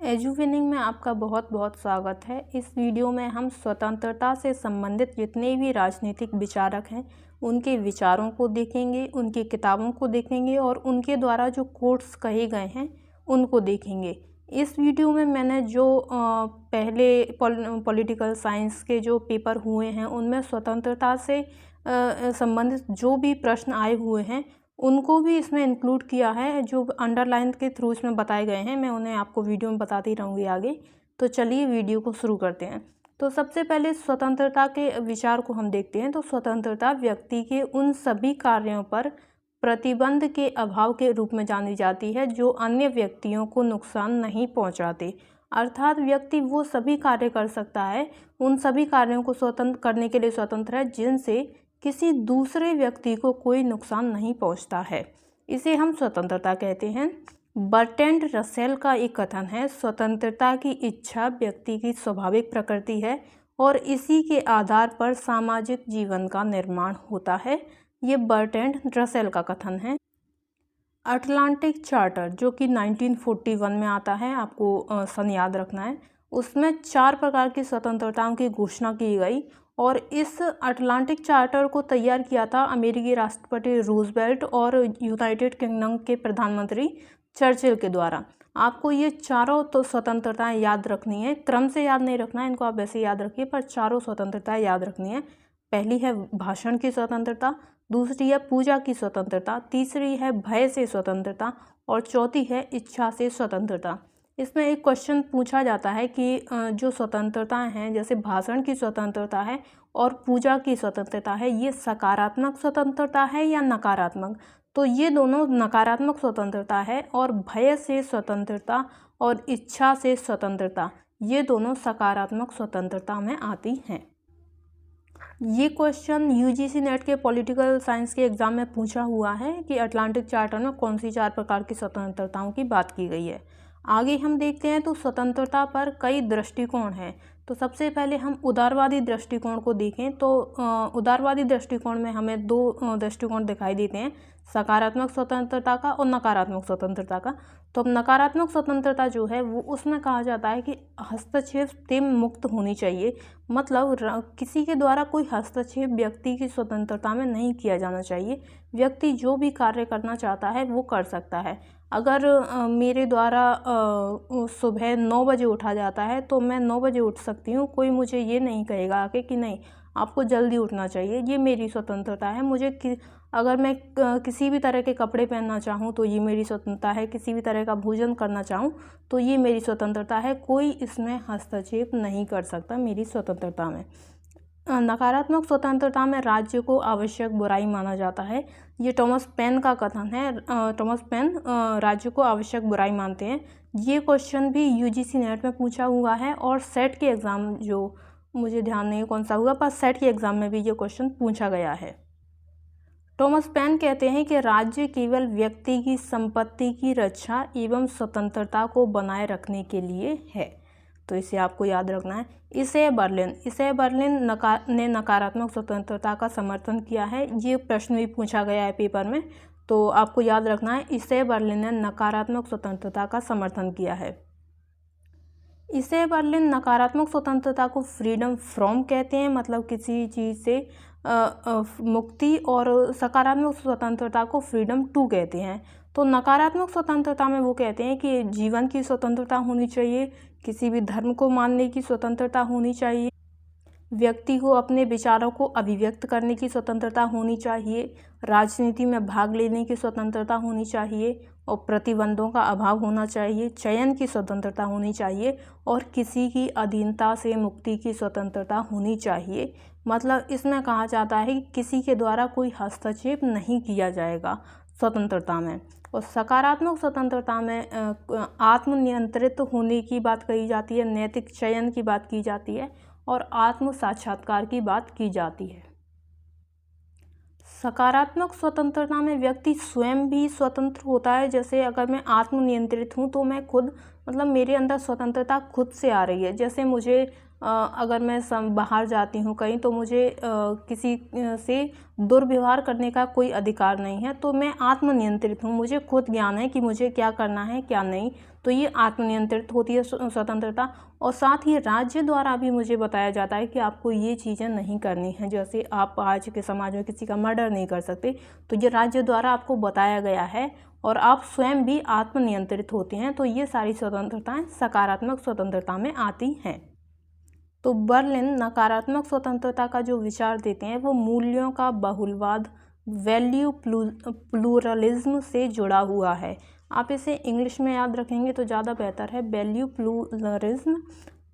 एजुविनिंग में आपका बहुत बहुत स्वागत है। इस वीडियो में हम स्वतंत्रता से संबंधित जितने भी राजनीतिक विचारक हैं उनके विचारों को देखेंगे, उनकी किताबों को देखेंगे और उनके द्वारा जो कोट्स कहे गए हैं उनको देखेंगे। इस वीडियो में मैंने जो पहले पॉलिटिकल साइंस के जो पेपर हुए हैं उनमें स्वतंत्रता से संबंधित जो भी प्रश्न आए हुए हैं उनको भी इसमें इंक्लूड किया है। जो अंडरलाइन के थ्रू इसमें बताए गए हैं मैं उन्हें आपको वीडियो में बताती रहूँगी आगे। तो चलिए वीडियो को शुरू करते हैं। तो सबसे पहले स्वतंत्रता के विचार को हम देखते हैं। तो स्वतंत्रता व्यक्ति के उन सभी कार्यों पर प्रतिबंध के अभाव के रूप में जानी जाती है जो अन्य व्यक्तियों को नुकसान नहीं पहुंचाते। अर्थात व्यक्ति वो सभी कार्य कर सकता है, उन सभी कार्यों को स्वतंत्र करने के लिए स्वतंत्र है जिनसे किसी दूसरे व्यक्ति को कोई नुकसान नहीं पहुंचता है। इसे हम स्वतंत्रता कहते हैं। बर्ट्रैंड रसेल का एक कथन है, स्वतंत्रता की इच्छा व्यक्ति की स्वाभाविक प्रकृति है और इसी के आधार पर सामाजिक जीवन का निर्माण होता है। ये बर्ट्रैंड रसेल का कथन है। अटलांटिक चार्टर जो कि 1941 में आता है, आपको सन याद रखना है, उसमें 4 प्रकार की स्वतंत्रताओं की घोषणा की गई और इस अटलांटिक चार्टर को तैयार किया था अमेरिकी राष्ट्रपति रूजवेल्ट और यूनाइटेड किंगडम के प्रधानमंत्री चर्चिल के द्वारा। आपको ये चारों तो स्वतंत्रताएं याद रखनी है, क्रम से याद नहीं रखना है इनको, आप वैसे याद रखिए, पर चारों स्वतंत्रताएं याद रखनी है। पहली है भाषण की स्वतंत्रता, दूसरी है पूजा की स्वतंत्रता, तीसरी है भय से स्वतंत्रता और चौथी है इच्छा से स्वतंत्रता। इसमें एक क्वेश्चन पूछा जाता है कि जो स्वतंत्रताएं हैं जैसे भाषण की स्वतंत्रता है और पूजा की स्वतंत्रता है, ये सकारात्मक स्वतंत्रता है या नकारात्मक? तो ये दोनों नकारात्मक स्वतंत्रता है और भय से स्वतंत्रता और इच्छा से स्वतंत्रता ये दोनों सकारात्मक स्वतंत्रता में आती हैं। ये क्वेश्चन यूजीसी नेट के पॉलिटिकल साइंस के एग्ज़ाम में पूछा हुआ है कि अटलांटिक चार्टर में कौन सी 4 प्रकार की स्वतंत्रताओं की बात की गई है। आगे हम देखते हैं तो स्वतंत्रता पर कई दृष्टिकोण हैं। तो सबसे पहले हम उदारवादी दृष्टिकोण को देखें तो उदारवादी दृष्टिकोण में हमें 2 दृष्टिकोण दिखाई देते हैं, सकारात्मक स्वतंत्रता का और नकारात्मक स्वतंत्रता का। तो अब नकारात्मक स्वतंत्रता जो है वो उसमें कहा जाता है कि हस्तक्षेप से मुक्त होनी चाहिए, मतलब किसी के द्वारा कोई हस्तक्षेप व्यक्ति की स्वतंत्रता में नहीं किया जाना चाहिए। व्यक्ति जो भी कार्य करना चाहता है वो कर सकता है। अगर मेरे द्वारा सुबह 9 बजे उठा जाता है तो मैं 9 बजे उठ सकती हूँ, कोई मुझे ये नहीं कहेगा आके कि नहीं आपको जल्दी उठना चाहिए, ये मेरी स्वतंत्रता है। अगर मैं किसी भी तरह के कपड़े पहनना चाहूँ तो ये मेरी स्वतंत्रता है, किसी भी तरह का भोजन करना चाहूँ तो ये मेरी स्वतंत्रता है, कोई इसमें हस्तक्षेप नहीं कर सकता मेरी स्वतंत्रता में। नकारात्मक स्वतंत्रता में राज्य को आवश्यक बुराई माना जाता है। ये टॉमस पेन का कथन है। टॉमस पेन राज्य को आवश्यक बुराई मानते हैं। ये क्वेश्चन भी यूजीसी नेट में पूछा हुआ है और सेट के एग्ज़ाम, जो मुझे ध्यान नहीं है कौन सा हुआ, पर सेट के एग्ज़ाम में भी ये क्वेश्चन पूछा गया है। टॉमस पेन कहते हैं कि राज्य केवल व्यक्ति की संपत्ति की रक्षा एवं स्वतंत्रता को बनाए रखने के लिए है। तो इसे आपको याद रखना है। इसे बर्लिन ने नकारात्मक स्वतंत्रता का समर्थन किया है। ये प्रश्न भी पूछा गया है पेपर में, तो आपको याद रखना है, इसे बर्लिन ने नकारात्मक स्वतंत्रता का समर्थन किया है। इसे बर्लिन नकारात्मक स्वतंत्रता को फ्रीडम फ्रॉम कहते हैं, मतलब किसी चीज़ से मुक्ति, और सकारात्मक स्वतंत्रता को फ्रीडम टू कहते हैं। तो नकारात्मक स्वतंत्रता में वो कहते हैं कि जीवन की स्वतंत्रता होनी चाहिए, किसी भी धर्म को मानने की स्वतंत्रता होनी चाहिए, व्यक्ति को अपने विचारों को अभिव्यक्त करने की स्वतंत्रता होनी चाहिए, राजनीति में भाग लेने की स्वतंत्रता होनी चाहिए और प्रतिबंधों का अभाव होना चाहिए, चयन की स्वतंत्रता होनी चाहिए और किसी की अधीनता से मुक्ति की स्वतंत्रता होनी चाहिए। मतलब इसमें कहा जाता है कि किसी के द्वारा कोई हस्तक्षेप नहीं किया जाएगा स्वतंत्रता में। और सकारात्मक स्वतंत्रता में आत्मनियंत्रित होने की बात कही जाती है, नैतिक चयन की बात की जाती है और आत्म साक्षात्कार की बात की जाती है। सकारात्मक स्वतंत्रता में व्यक्ति स्वयं भी स्वतंत्र होता है। जैसे अगर मैं आत्मनियंत्रित हूँ तो मैं खुद, मतलब मेरे अंदर स्वतंत्रता खुद से आ रही है। जैसे मुझे अगर मैं बाहर जाती हूँ कहीं तो मुझे किसी से दुर्व्यवहार करने का कोई अधिकार नहीं है, तो मैं आत्मनियंत्रित हूँ, मुझे खुद ज्ञान है कि मुझे क्या करना है क्या नहीं। तो ये आत्मनियंत्रित होती है स्वतंत्रता। और साथ ही राज्य द्वारा भी मुझे बताया जाता है कि आपको ये चीज़ें नहीं करनी है, जैसे आप आज के समाज में किसी का मर्डर नहीं कर सकते, तो ये राज्य द्वारा आपको बताया गया है और आप स्वयं भी आत्मनियंत्रित होते हैं। तो ये सारी स्वतंत्रताएं सकारात्मक स्वतंत्रता में आती हैं। तो बर्लिन नकारात्मक स्वतंत्रता का जो विचार देते हैं वो मूल्यों का बहुलवाद, वैल्यू प्लूरलिज्म से जुड़ा हुआ है। आप इसे इंग्लिश में याद रखेंगे तो ज़्यादा बेहतर है, वैल्यू प्लूरलिज्म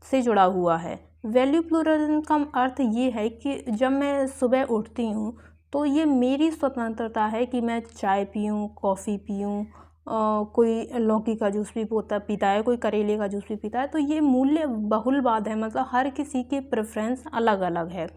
से जुड़ा हुआ है। वैल्यू प्लूरलिज्म का अर्थ ये है कि जब मैं सुबह उठती हूँ तो ये मेरी स्वतंत्रता है कि मैं चाय पीऊँ, कॉफ़ी पीऊँ, कोई लौकी का जूस भी पीता है, कोई करेले का जूस भी पीता है। तो ये मूल्य बहुलवाद है, मतलब हर किसी के प्रेफरेंस अलग अलग है।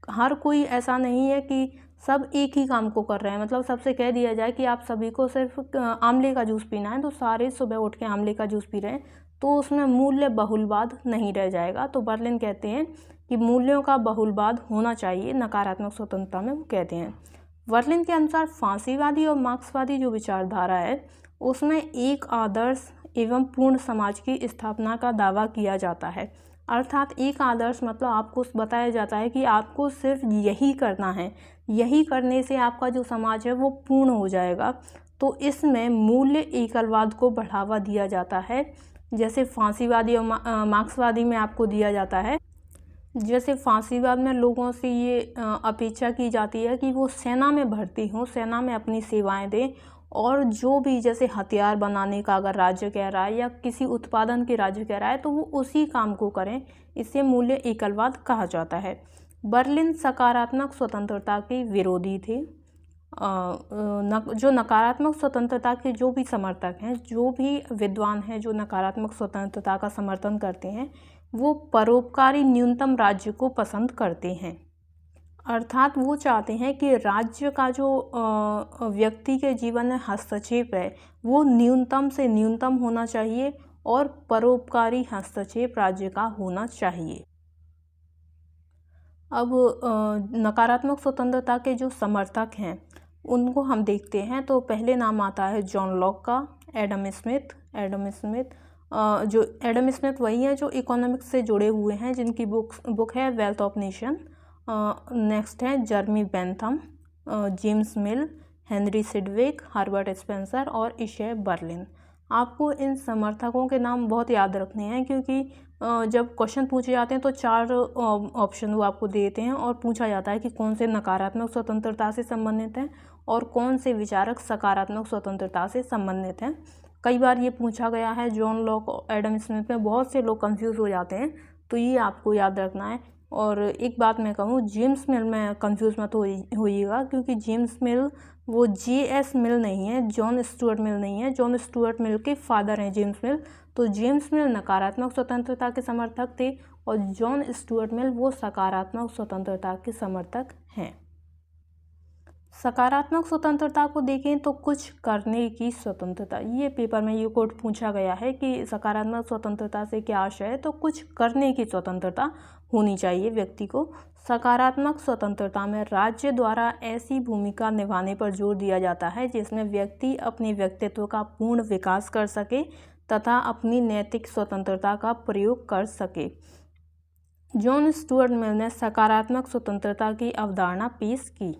हर कोई ऐसा नहीं है कि सब एक ही काम को कर रहे हैं, मतलब सबसे कह दिया जाए कि आप सभी को सिर्फ आंवले का जूस पीना है तो सारे सुबह उठ के आंवले का जूस पी रहे हैं, तो उसमें मूल्य बहुलवाद नहीं रह जाएगा। तो बर्लिन कहते हैं कि मूल्यों का बहुलवाद होना चाहिए नकारात्मक स्वतंत्रता में, वो कहते हैं। बर्लिन के अनुसार फांसीवादी और मार्क्सवादी जो विचारधारा है उसमें एक आदर्श एवं पूर्ण समाज की स्थापना का दावा किया जाता है। अर्थात एक आदर्श मतलब आपको बताया जाता है कि आपको सिर्फ यही करना है, यही करने से आपका जो समाज है वो पूर्ण हो जाएगा। तो इसमें मूल्य एकलवाद को बढ़ावा दिया जाता है, जैसे फांसीवादी और मार्क्सवादी में आपको दिया जाता है। जैसे फांसीवाद में लोगों से ये अपेक्षा की जाती है कि वो सेना में भर्ती हों, सेना में अपनी सेवाएं दें, और जो भी जैसे हथियार बनाने का अगर राज्य कह रहा है या किसी उत्पादन के राज्य कह रहा है तो वो उसी काम को करें। इसे मूल्य एकलवाद कहा जाता है। बर्लिन सकारात्मक स्वतंत्रता के विरोधी थे। जो नकारात्मक स्वतंत्रता के जो भी समर्थक हैं, जो भी विद्वान हैं जो नकारात्मक स्वतंत्रता का समर्थन करते हैं, वो परोपकारी न्यूनतम राज्य को पसंद करते हैं। अर्थात वो चाहते हैं कि राज्य का जो व्यक्ति के जीवन में हस्तक्षेप है वो न्यूनतम से न्यूनतम होना चाहिए और परोपकारी हस्तक्षेप राज्य का होना चाहिए। अब नकारात्मक स्वतंत्रता के जो समर्थक हैं उनको हम देखते हैं। तो पहले नाम आता है जॉन लॉक का, एडम स्मिथ। जो एडम स्मिथ वही है जो इकोनॉमिक्स से जुड़े हुए हैं, जिनकी बुक है वेल्थ ऑफ नेशन। नेक्स्ट है Jeremy Bentham, James Mill, Henry Sidgwick, Herbert Spencer और इशे बर्लिन। आपको इन समर्थकों के नाम बहुत याद रखने हैं, क्योंकि जब क्वेश्चन पूछे जाते हैं तो 4 ऑप्शन वो आपको देते हैं और पूछा जाता है कि कौन से नकारात्मक स्वतंत्रता से संबंधित हैं और कौन से विचारक सकारात्मक स्वतंत्रता से संबंधित हैं। कई बार ये पूछा गया है। जॉन लॉक और एडम स्मिथ में बहुत से लोग कंफ्यूज हो जाते हैं, तो ये आपको याद रखना है। और एक बात मैं कहूँ, जेम्स मिल में कंफ्यूज मत होइएगा, क्योंकि जेम्स मिल वो J.S. मिल नहीं है, जॉन स्टुअर्ट मिल नहीं है। जॉन स्टुअर्ट मिल के फादर हैं जेम्स मिल। तो जेम्स मिल नकारात्मक स्वतंत्रता के समर्थक थे और जॉन स्टुअर्ट मिल वो सकारात्मक स्वतंत्रता के समर्थक हैं। सकारात्मक स्वतंत्रता को देखें तो कुछ करने की स्वतंत्रता, ये पेपर में ये कोट पूछा गया है कि सकारात्मक स्वतंत्रता से क्या आशय है, तो कुछ करने की स्वतंत्रता होनी चाहिए व्यक्ति को। सकारात्मक स्वतंत्रता में राज्य द्वारा ऐसी भूमिका निभाने पर जोर दिया जाता है जिसमें व्यक्ति अपने व्यक्तित्व का पूर्ण विकास कर सके तथा अपनी नैतिक स्वतंत्रता का प्रयोग कर सके। जॉन स्टुअर्ट मिल ने सकारात्मक स्वतंत्रता की अवधारणा पेश की।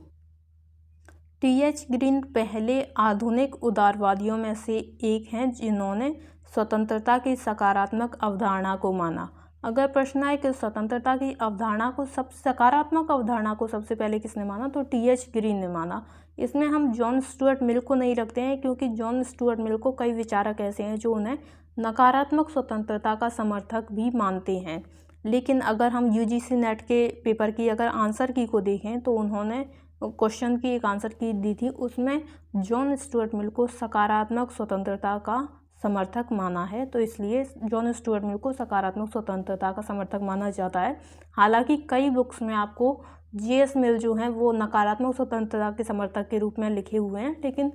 T.H. ग्रीन पहले आधुनिक उदारवादियों में से एक हैं जिन्होंने स्वतंत्रता की सकारात्मक अवधारणा को माना। अगर प्रश्न आए कि स्वतंत्रता की अवधारणा को सकारात्मक अवधारणा को सबसे पहले किसने माना, तो T.H. ग्रीन ने माना। इसमें हम जॉन स्टुअर्ट मिल को नहीं रखते हैं, क्योंकि जॉन स्टुअर्ट मिल को कई विचारक ऐसे हैं जो उन्हें नकारात्मक स्वतंत्रता का समर्थक भी मानते हैं। लेकिन अगर हम UGC नेट के पेपर की अगर आंसर की को देखें तो उन्होंने क्वेश्चन की एक आंसर की दी थी, उसमें जॉन स्टुअर्ट मिल को सकारात्मक स्वतंत्रता का समर्थक माना है। तो इसलिए जॉन स्टुअर्ट मिल को सकारात्मक स्वतंत्रता का समर्थक माना जाता है। हालांकि कई बुक्स में आपको J.S. मिल जो हैं वो नकारात्मक स्वतंत्रता के समर्थक के रूप में लिखे हुए हैं, लेकिन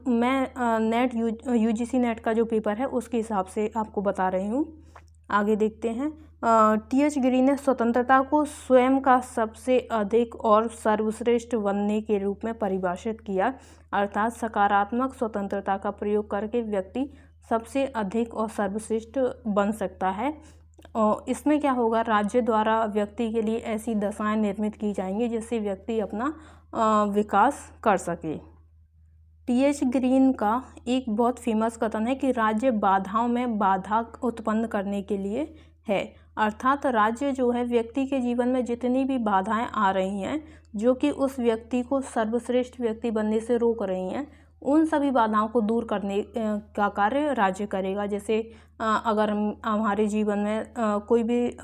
मैं UGC नेट का जो पेपर है उसके हिसाब से आपको बता रही हूँ। आगे देखते हैं। T.H. ग्रीन ने स्वतंत्रता को स्वयं का सबसे अधिक और सर्वश्रेष्ठ बनने के रूप में परिभाषित किया। अर्थात सकारात्मक स्वतंत्रता का प्रयोग करके व्यक्ति सबसे अधिक और सर्वश्रेष्ठ बन सकता है। और इसमें क्या होगा, राज्य द्वारा व्यक्ति के लिए ऐसी दशाएं निर्मित की जाएंगी जिससे व्यक्ति अपना विकास कर सके। टी.एच. ग्रीन का एक बहुत फेमस कथन है कि राज्य बाधाओं में बाधा उत्पन्न करने के लिए है। अर्थात राज्य जो है व्यक्ति के जीवन में जितनी भी बाधाएं आ रही हैं जो कि उस व्यक्ति को सर्वश्रेष्ठ व्यक्ति बनने से रोक रही हैं, उन सभी बाधाओं को दूर करने का कार्य राज्य करेगा। जैसे अगर हमारे जीवन में कोई भी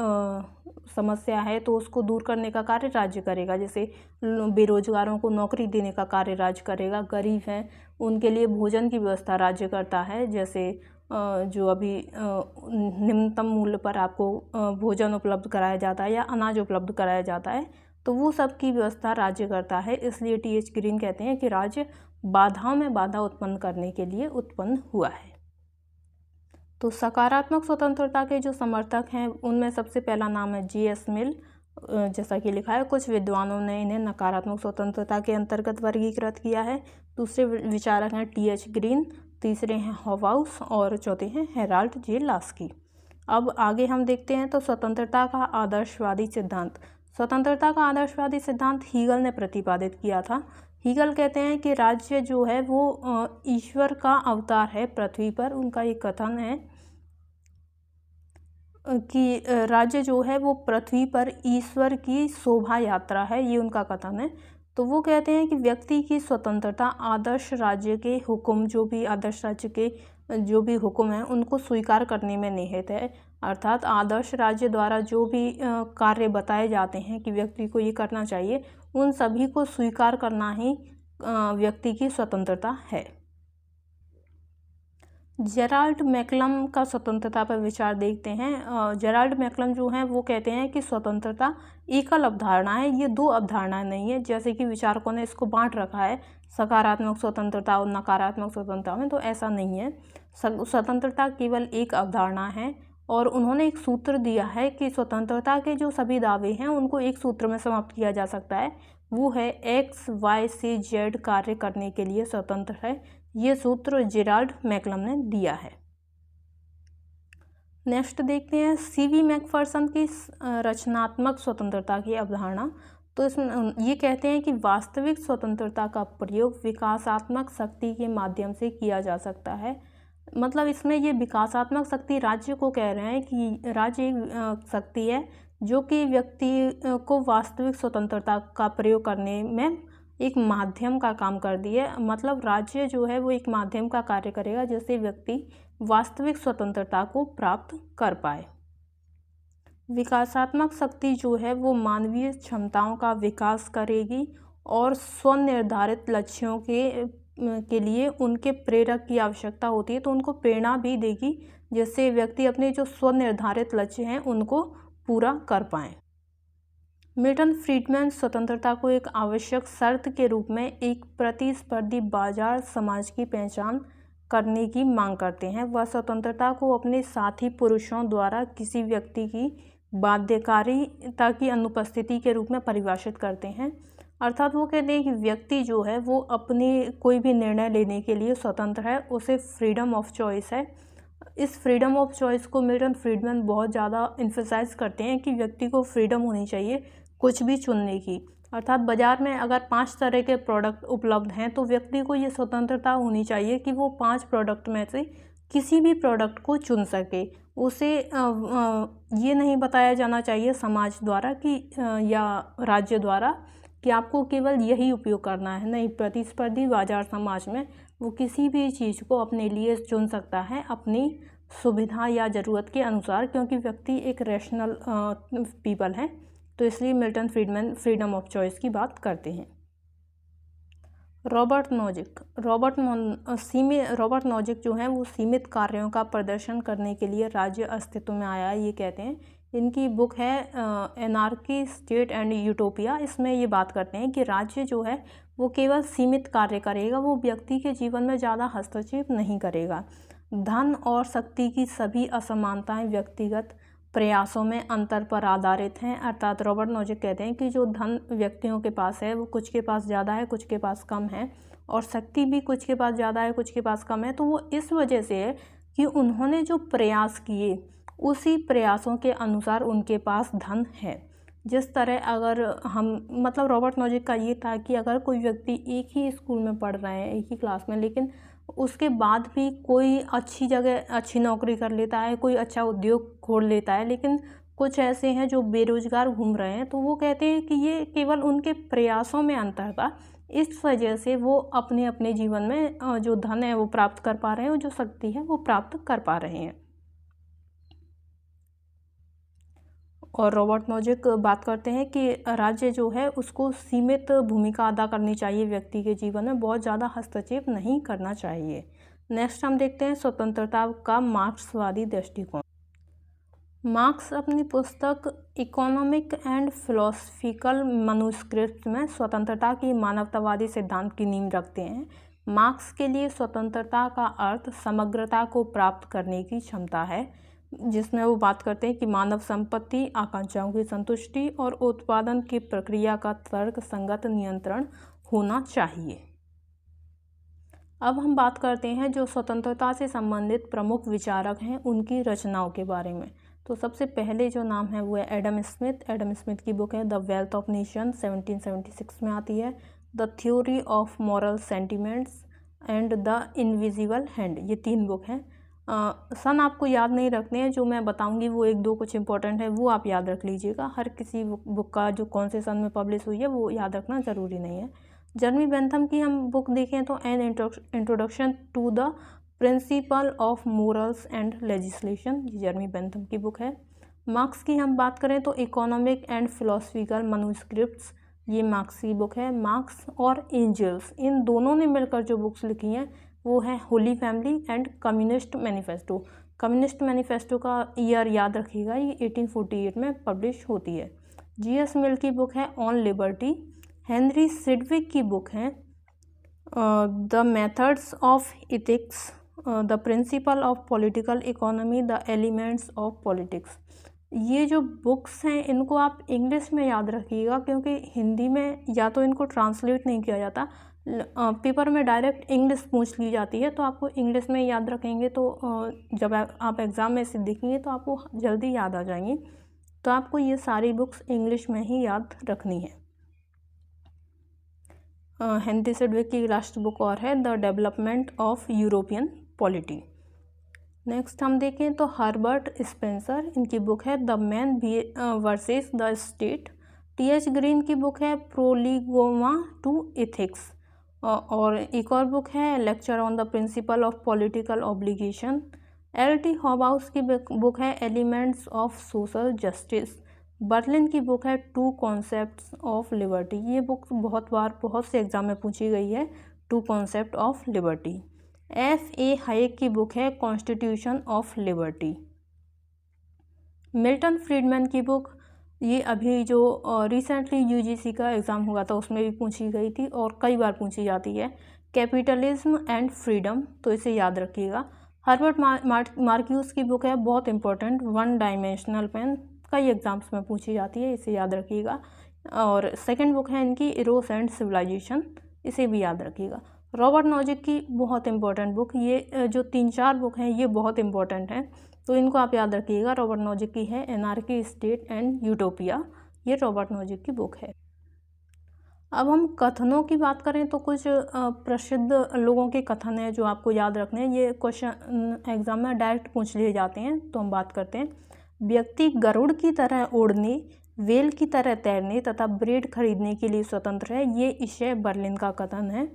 समस्या है तो उसको दूर करने का कार्य राज्य करेगा। जैसे बेरोजगारों को नौकरी देने का कार्य राज्य करेगा, गरीब हैं उनके लिए भोजन की व्यवस्था राज्य करता है। जैसे जो अभी निम्नतम मूल्य पर आपको भोजन उपलब्ध कराया जाता है या अनाज उपलब्ध कराया जाता है, तो वो सब की व्यवस्था राज्य करता है। इसलिए टी.एच. ग्रीन कहते हैं कि राज्य बाधाओं में बाधा उत्पन्न करने के लिए उत्पन्न हुआ है। तो सकारात्मक स्वतंत्रता के जो समर्थक हैं उनमें सबसे पहला नाम है जे.एस. मिल। जैसा कि लिखा है, कुछ विद्वानों ने इन्हें नकारात्मक स्वतंत्रता के अंतर्गत वर्गीकृत किया है। दूसरे विचारक हैं टी.एच. ग्रीन, तीसरे हैं हॉबाउस और चौथे हैं हेराल्ड जे. लास्की। अब आगे हम देखते हैं तो स्वतंत्रता का आदर्शवादी सिद्धांत। स्वतंत्रता का आदर्शवादी सिद्धांत हीगल ने प्रतिपादित किया था। हीगल कहते हैं कि राज्य जो है वो ईश्वर का अवतार है पृथ्वी पर। उनका ये कथन है कि राज्य जो है वो पृथ्वी पर ईश्वर की शोभा यात्रा है, ये उनका कथन है। तो वो कहते हैं कि व्यक्ति की स्वतंत्रता आदर्श राज्य के हुक्म, जो भी आदर्श राज्य के जो भी हुक्म हैं उनको स्वीकार करने में निहित है। अर्थात आदर्श राज्य द्वारा जो भी कार्य बताए जाते हैं कि व्यक्ति को ये करना चाहिए, उन सभी को स्वीकार करना ही व्यक्ति की स्वतंत्रता है। जेराल्ड मैकलम का स्वतंत्रता पर विचार देखते हैं। जेराल्ड मैकलम जो हैं वो कहते हैं कि स्वतंत्रता एकल अवधारणा है, ये दो अवधारणाएं नहीं है। जैसे कि विचारकों ने इसको बांट रखा है सकारात्मक स्वतंत्रता और नकारात्मक स्वतंत्रता में, तो ऐसा नहीं है। स्वतंत्रता केवल एक अवधारणा है और उन्होंने एक सूत्र दिया है कि स्वतंत्रता के जो सभी दावे हैं उनको एक सूत्र में समाप्त किया जा सकता है। वो है एक्स वाई से जेड कार्य करने के लिए स्वतंत्र है। ये सूत्र जेराल्ड मैकलम ने दिया है। नेक्स्ट देखते हैं सी.वी. मैकफर्सन की रचनात्मक स्वतंत्रता की अवधारणा। तो इसमें ये कहते हैं कि वास्तविक स्वतंत्रता का प्रयोग विकासात्मक शक्ति के माध्यम से किया जा सकता है। मतलब इसमें ये विकासात्मक शक्ति राज्य को कह रहे हैं कि राज्य एक शक्ति है जो कि व्यक्ति को वास्तविक स्वतंत्रता का प्रयोग करने में एक माध्यम का काम कर दिए। मतलब राज्य जो है वो एक माध्यम का कार्य करेगा जिससे व्यक्ति वास्तविक स्वतंत्रता को प्राप्त कर पाए। विकासात्मक शक्ति जो है वो मानवीय क्षमताओं का विकास करेगी और स्वनिर्धारित लक्ष्यों के लिए उनके प्रेरक की आवश्यकता होती है, तो उनको प्रेरणा भी देगी जिससे व्यक्ति अपने जो स्वनिर्धारित लक्ष्य हैं उनको पूरा कर पाएँ। मिल्टन फ्रीडमैन स्वतंत्रता को एक आवश्यक शर्त के रूप में एक प्रतिस्पर्धी बाजार समाज की पहचान करने की मांग करते हैं। वह स्वतंत्रता को अपने साथी पुरुषों द्वारा किसी व्यक्ति की बाध्यकारिता की अनुपस्थिति के रूप में परिभाषित करते हैं। अर्थात वो कहते हैं कि व्यक्ति जो है वो अपने कोई भी निर्णय लेने के लिए स्वतंत्र है, उसे फ्रीडम ऑफ चॉइस है। इस फ्रीडम ऑफ चॉइस को मिल्टन फ्रीडमैन बहुत ज़्यादा इन्फेसाइज करते हैं कि व्यक्ति को फ्रीडम होनी चाहिए कुछ भी चुनने की। अर्थात बाज़ार में अगर 5 तरह के प्रोडक्ट उपलब्ध हैं तो व्यक्ति को ये स्वतंत्रता होनी चाहिए कि वो 5 प्रोडक्ट में से किसी भी प्रोडक्ट को चुन सके। उसे ये नहीं बताया जाना चाहिए समाज द्वारा कि या राज्य द्वारा कि आपको केवल यही उपयोग करना है। नहीं, प्रतिस्पर्धी बाजार समाज में वो किसी भी चीज़ को अपने लिए चुन सकता है अपनी सुविधा या ज़रूरत के अनुसार, क्योंकि व्यक्ति एक रैशनल पीपल है। तो इसलिए Milton Friedman freedom of choice की बात करते हैं। रॉबर्ट नॉजिक जो हैं वो सीमित कार्यों का प्रदर्शन करने के लिए राज्य अस्तित्व में आया है, ये कहते हैं। इनकी बुक है एनार्की, स्टेट एंड यूटोपिया। इसमें ये बात करते हैं कि राज्य जो है वो केवल सीमित कार्य करेगा, वो व्यक्ति के जीवन में ज़्यादा हस्तक्षेप नहीं करेगा। धन और शक्ति की सभी असमानताएं व्यक्तिगत प्रयासों में अंतर पर आधारित हैं। अर्थात रॉबर्ट नॉजिक कहते हैं कि जो धन व्यक्तियों के पास है वो कुछ के पास ज़्यादा है, कुछ के पास कम है, और शक्ति भी कुछ के पास ज़्यादा है, कुछ के पास कम है। तो वो इस वजह से है कि उन्होंने जो प्रयास किए उसी प्रयासों के अनुसार उनके पास धन है। जिस तरह अगर हम मतलब रॉबर्ट नोजिक का ये था कि अगर कोई व्यक्ति एक ही स्कूल में पढ़ रहे हैं, एक ही क्लास में, लेकिन उसके बाद भी कोई अच्छी जगह अच्छी नौकरी कर लेता है, कोई अच्छा उद्योग खोल लेता है, लेकिन कुछ ऐसे हैं जो बेरोजगार घूम रहे हैं, तो वो कहते हैं कि ये केवल उनके प्रयासों में अंतर था। इस वजह से वो अपने अपने जीवन में जो धन है वो प्राप्त कर पा रहे हैं और जो शक्ति है वो प्राप्त कर पा रहे हैं। और रॉबर्ट नोजिक बात करते हैं कि राज्य जो है उसको सीमित भूमिका अदा करनी चाहिए, व्यक्ति के जीवन में बहुत ज़्यादा हस्तक्षेप नहीं करना चाहिए। नेक्स्ट हम देखते हैं स्वतंत्रता का मार्क्सवादी दृष्टिकोण। मार्क्स अपनी पुस्तक इकोनॉमिक एंड फिलोसफिकल मनुस्क्रिप्ट में स्वतंत्रता की मानवतावादी सिद्धांत की नींव रखते हैं। मार्क्स के लिए स्वतंत्रता का अर्थ समग्रता को प्राप्त करने की क्षमता है, जिसमें वो बात करते हैं कि मानव संपत्ति, आकांक्षाओं की संतुष्टि और उत्पादन की प्रक्रिया का तर्क संगत नियंत्रण होना चाहिए। अब हम बात करते हैं जो स्वतंत्रता से संबंधित प्रमुख विचारक हैं उनकी रचनाओं के बारे में। तो सबसे पहले जो नाम है वो है एडम स्मिथ। एडम स्मिथ की बुक है द वेल्थ ऑफ नेशन, 1776 में आती है। The theory of moral sentiments and the invisible hand, ये 3 बुक हैं। सन आपको याद नहीं रखने हैं, जो मैं बताऊंगी वो 1-2 कुछ इंपॉर्टेंट है वो आप याद रख लीजिएगा। हर किसी बुक का जो कौन से सन में पब्लिश हुई है वो याद रखना ज़रूरी नहीं है। जर्मी बेंथम की हम बुक देखें तो an introduction to the principle of morals and legislation, ये जर्मी बेंथम की बुक है। मार्क्स की हम बात करें तो इकोनॉमिक एंड फिलोसफिकल मनुस्क्रिप्ट्स, ये मार्क्स की बुक है। मार्क्स और एंजल्स, इन दोनों ने मिलकर जो बुक्स लिखी हैं वो है Holi family and communist manifesto. Communist manifesto का ईयर याद रखिएगा, ये 1848 में पब्लिश होती है। जी.एस. मिल की बुक है ऑन लिबर्टी। हेनरी सिडविक की बुक है the methods of ethics, the principle of political economy, the elements of politics. ये जो बुक्स हैं इनको आप इंग्लिश में याद रखिएगा, क्योंकि हिंदी में या तो इनको ट्रांसलेट नहीं किया जाता, पेपर में डायरेक्ट इंग्लिश पूछ ली जाती है, तो आपको इंग्लिश में याद रखेंगे तो जब आप एग्ज़ाम में इसे देखेंगे तो आपको जल्दी याद आ जाएंगी। तो आपको ये सारी बुक्स इंग्लिश में ही याद रखनी है। हेनरी सिडविक की लास्ट बुक और है the development of European polity. Next हम देखें तो हर्बर्ट स्पेंसर, इनकी बुक है the man versus the state. T H. Green की बुक है प्रोलिगोमा टू एथिक्स। और एक और बुक है lecture on the principle of political obligation. L T. Hobhouse की बुक है elements of social justice. Berlin की बुक है टू कॉन्सेप्ट्स ऑफ लिबर्टी, ये बुक बहुत बार बहुत से एग्जाम में पूछी गई है, two concept of liberty. F.A. Hayek की बुक है constitution of liberty. Milton Friedman की बुक, ये अभी जो रिसेंटली यूजीसी का एग्ज़ाम हुआ था उसमें भी पूछी गई थी और कई बार पूछी जाती है, कैपिटलिज्म एंड फ्रीडम, तो इसे याद रखिएगा। हर्बर्ट मार्क्यूस की बुक है बहुत इंपॉर्टेंट, वन डायमेंशनल पेन, कई एग्जाम्स में पूछी जाती है, इसे याद रखिएगा। और सेकंड बुक है इनकी इरोस एंड सिविलाइजेशन, इसे भी याद रखिएगा। रॉबर्ट नोजिक की बहुत इंपॉर्टेंट बुक, ये जो 3-4 बुक हैं ये बहुत इंपॉर्टेंट हैं, तो इनको आप याद रखिएगा। रॉबर्ट नोजिक की है एनार्की, स्टेट एंड यूटोपिया, ये रॉबर्ट नोजिक की बुक है। अब हम कथनों की बात करें तो कुछ प्रसिद्ध लोगों के कथन हैं जो आपको याद रखने हैं, ये क्वेश्चन एग्जाम में डायरेक्ट पूछ लिए जाते हैं। तो हम बात करते हैं, व्यक्ति गरुड़ की तरह उड़ने, वेल की तरह तैरने तथा ब्रेड खरीदने के लिए स्वतंत्र है, ये इशे बर्लिन का कथन है।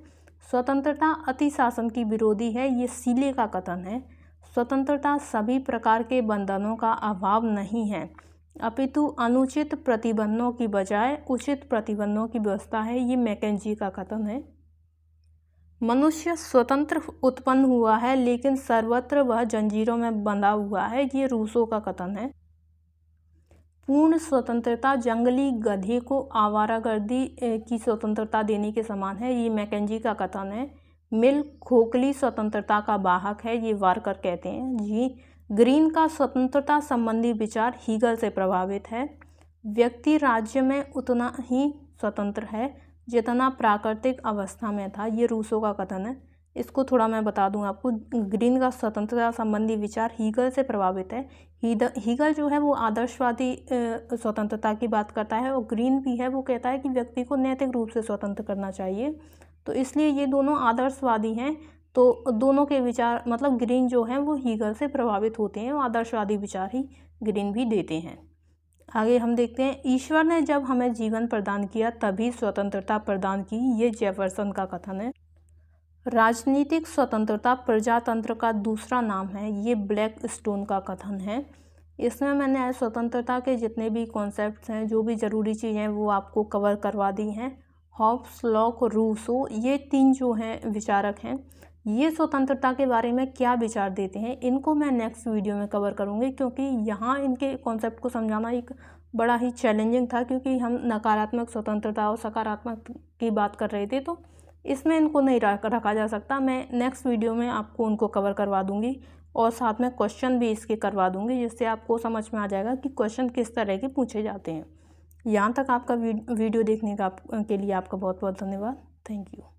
स्वतंत्रता अति शासन की विरोधी है, ये सीले का कथन है। स्वतंत्रता सभी प्रकार के बंधनों का अभाव नहीं है, अपितु अनुचित प्रतिबंधों की बजाय उचित प्रतिबंधों की व्यवस्था है, ये मैकेंजी का कथन है। मनुष्य स्वतंत्र उत्पन्न हुआ है लेकिन सर्वत्र वह जंजीरों में बंधा हुआ है, ये रूसो का कथन है। पूर्ण स्वतंत्रता जंगली गधे को आवारागर्दी की स्वतंत्रता देने के समान है, ये मैकेंजी का कथन है। मिल खोखली स्वतंत्रता का वाहक है, ये वारकर कहते हैं। जी ग्रीन का स्वतंत्रता संबंधी विचार हीगल से प्रभावित है। व्यक्ति राज्य में उतना ही स्वतंत्र है जितना प्राकृतिक अवस्था में था, ये रूसो का कथन है। इसको थोड़ा मैं बता दूं आपको। ग्रीन का स्वतंत्रता संबंधी विचार हीगल से प्रभावित है। हीगल जो है वो आदर्शवादी स्वतंत्रता की बात करता है, और ग्रीन भी है वो कहता है कि व्यक्ति को नैतिक रूप से स्वतंत्र करना चाहिए। तो इसलिए ये दोनों आदर्शवादी हैं। तो दोनों के विचार मतलब ग्रीन जो है वो हीगल से प्रभावित होते हैं, और आदर्शवादी विचार ही ग्रीन भी देते हैं। आगे हम देखते हैं, ईश्वर ने जब हमें जीवन प्रदान किया तभी स्वतंत्रता प्रदान की, ये जेफरसन का कथन है। राजनीतिक स्वतंत्रता प्रजातंत्र का दूसरा नाम है, ये ब्लैक स्टोन का कथन है। इसमें मैंने स्वतंत्रता के जितने भी कॉन्सेप्ट्स हैं, जो भी ज़रूरी चीज़ें हैं वो आपको कवर करवा दी हैं। हॉब्स, लॉक, रूसो, ये 3 जो हैं विचारक हैं, ये स्वतंत्रता के बारे में क्या विचार देते हैं, इनको मैं नेक्स्ट वीडियो में कवर करूँगी, क्योंकि यहाँ इनके कॉन्सेप्ट को समझाना एक बड़ा ही चैलेंजिंग था, क्योंकि हम नकारात्मक स्वतंत्रता और सकारात्मक की बात कर रहे थे, तो इसमें इनको नहीं रखा जा सकता। मैं नेक्स्ट वीडियो में आपको उनको कवर करवा दूँगी, और साथ में क्वेश्चन भी इसके करवा दूँगी, जिससे आपको समझ में आ जाएगा कि क्वेश्चन किस तरह के पूछे जाते हैं। यहाँ तक आपका वीडियो देखने के लिए आपका बहुत बहुत धन्यवाद। Thank you.